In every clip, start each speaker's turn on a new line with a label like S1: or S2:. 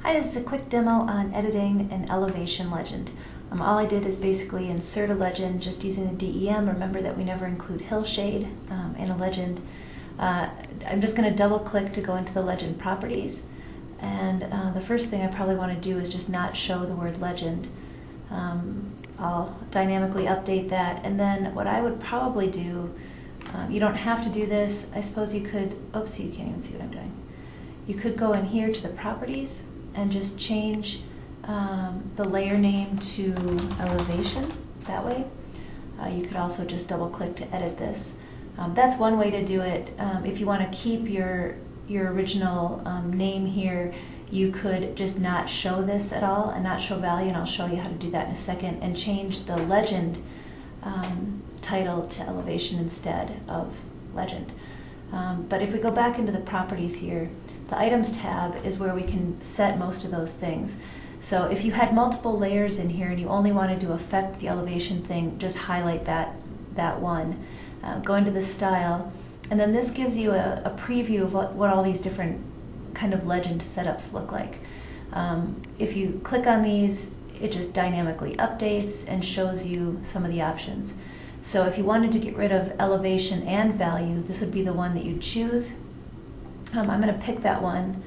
S1: Hi, this is a quick demo on editing an elevation legend. All I did is basically insert a legend just using the DEM. Remember that we never include hillshade in a legend. I'm just going to double click to go into the legend properties. And the first thing I probably want to do is just not show the word legend. I'll dynamically update that. And then what I would probably do, you don't have to do this. I suppose you could, oops, you can't even see what I'm doing. You could go in here to the properties and just change the layer name to elevation that way. You could also just double click to edit this. That's one way to do it. If you want to keep your original name here, you could just not show this at all and not show value, and I'll show you how to do that in a second, and change the legend title to elevation instead of legend. But if we go back into the properties here, the items tab is where we can set most of those things. So if you had multiple layers in here and you only wanted to affect the elevation thing, just highlight that one. Go into the style, and then this gives you a preview of what all these different kind of legend setups look like. If you click on these, it just dynamically updates and shows you some of the options. So if you wanted to get rid of elevation and value, this would be the one that you'd choose. I'm going to pick that one.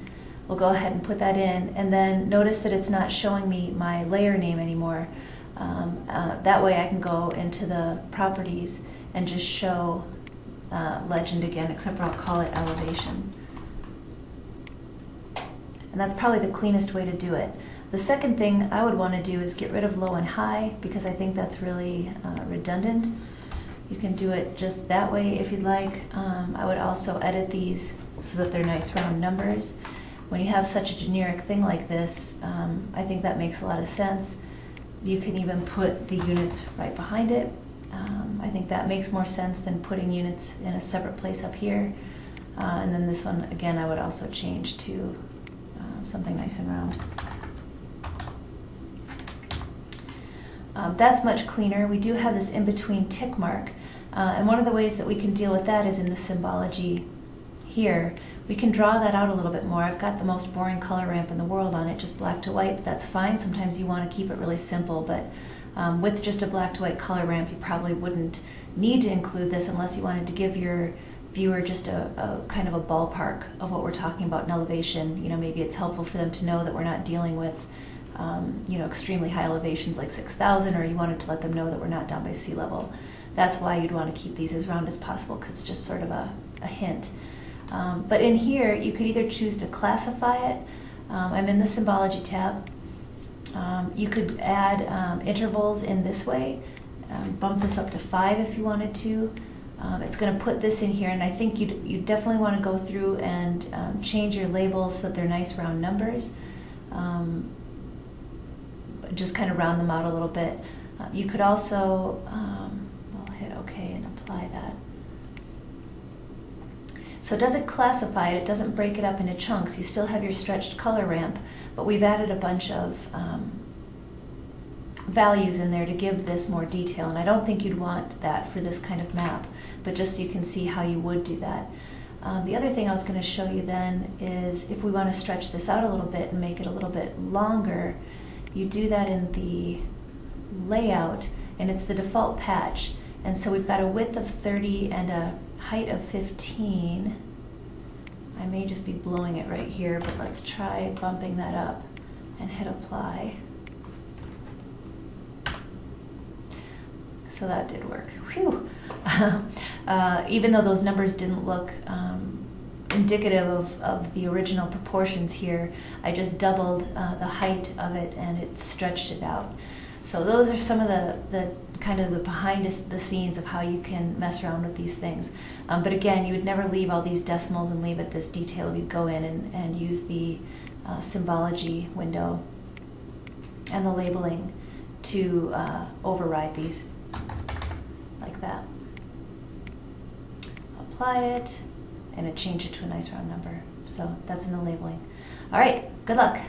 S1: We'll go ahead and put that in, and then notice that it's not showing me my layer name anymore. That way I can go into the properties and just show legend again, except for I'll call it elevation. And that's probably the cleanest way to do it. The second thing I would want to do is get rid of low and high, because I think that's really redundant. You can do it just that way if you'd like. I would also edit these so that they're nice round numbers. When you have such a generic thing like this, I think that makes a lot of sense. You can even put the units right behind it. I think that makes more sense than putting units in a separate place up here. And then this one, again, I would also change to something nice and round. That's much cleaner. We do have this in-between tick mark, and one of the ways that we can deal with that is in the Symbology here. We can draw that out a little bit more. I've got the most boring color ramp in the world on it, just black to white, but that's fine. Sometimes you want to keep it really simple, but with just a black to white color ramp, you probably wouldn't need to include this unless you wanted to give your viewer just a kind of a ballpark of what we're talking about in elevation. You know, maybe it's helpful for them to know that we're not dealing with you know, extremely high elevations like 6,000, or you wanted to let them know that we're not down by sea level. That's why you'd want to keep these as round as possible, because it's just sort of a hint. But in here, you could either choose to classify it. I'm in the Symbology tab. You could add intervals in this way. Bump this up to 5 if you wanted to. It's going to put this in here, and I think you definitely want to go through and change your labels so that they're nice round numbers. Just kind of round them out a little bit. You could also, I'll hit OK and apply that. So it doesn't classify it, it doesn't break it up into chunks. You still have your stretched color ramp, but we've added a bunch of values in there to give this more detail, and I don't think you'd want that for this kind of map, but just so you can see how you would do that. The other thing I was going to show you then is if we want to stretch this out a little bit and make it a little bit longer, you do that in the layout, and it's the default patch. And so we've got a width of 30 and a height of 15. I may just be blowing it right here, but let's try bumping that up and hit apply. So that did work. Whew. Even though those numbers didn't look indicative of the original proportions here, I just doubled the height of it and it stretched it out. So those are some of the kind of the behind the scenes of how you can mess around with these things. But again, you would never leave all these decimals and leave it this detailed. You'd go in and use the Symbology window and the labeling to override these like that. Apply it, and it changed it to a nice round number. So that's in the labeling. All right, good luck.